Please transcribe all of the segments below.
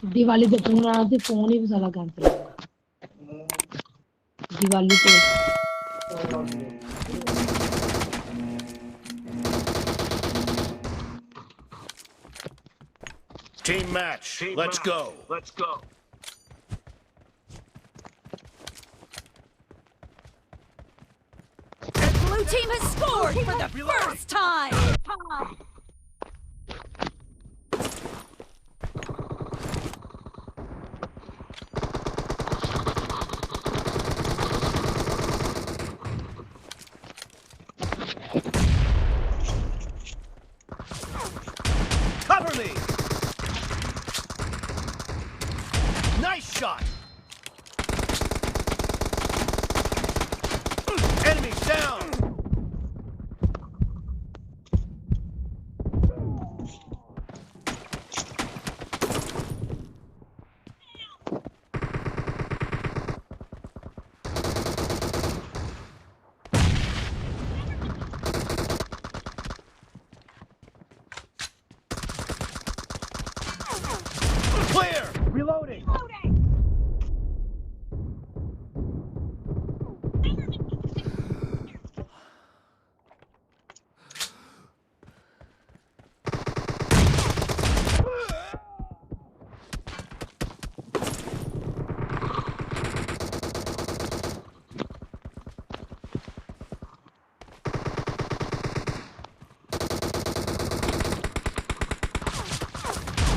दिवाली पे फोन आना थी, फोन ही साला कैंसिल हो गया दिवाली पे। Team match. Let's go. Let's go. The blue team has scored for the first time! Cover me. Nice shot. Enemy down. Clear. Reloading.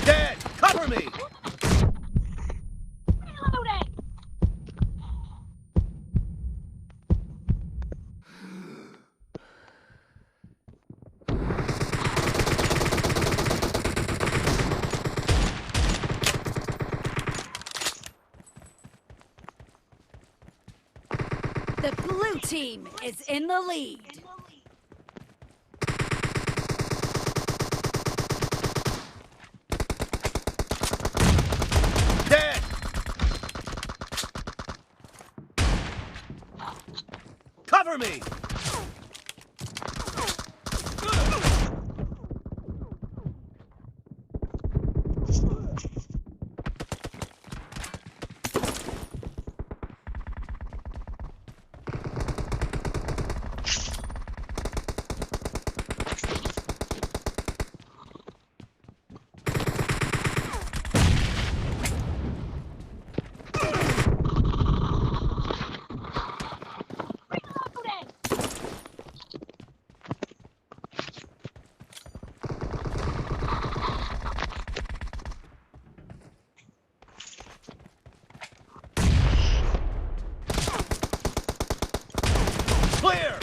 Dead. Cover me. The blue team is in the lead. Dead. Cover me. Clear.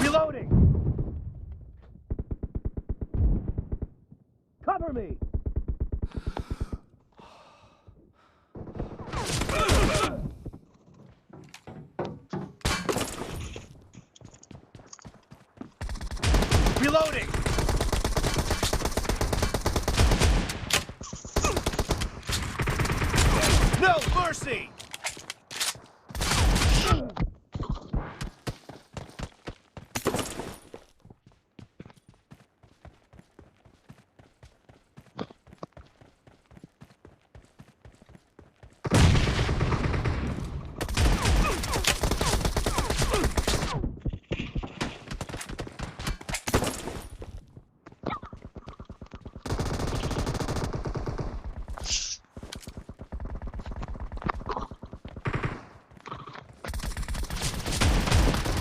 Reloading. Cover me. Reloading. No mercy.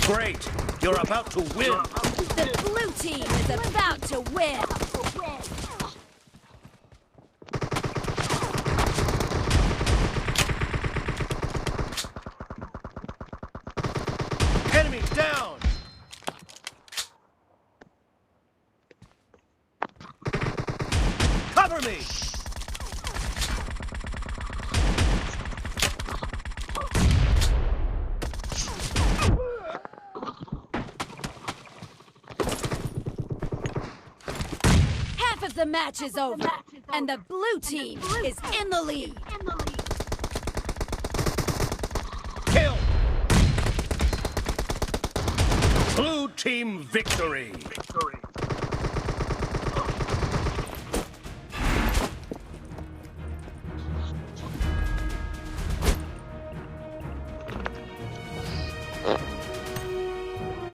Great. You're about to win. The blue team is about to win. Enemy down. Cover me. the match is over, and the blue team is in the lead. Kill! Blue team victory!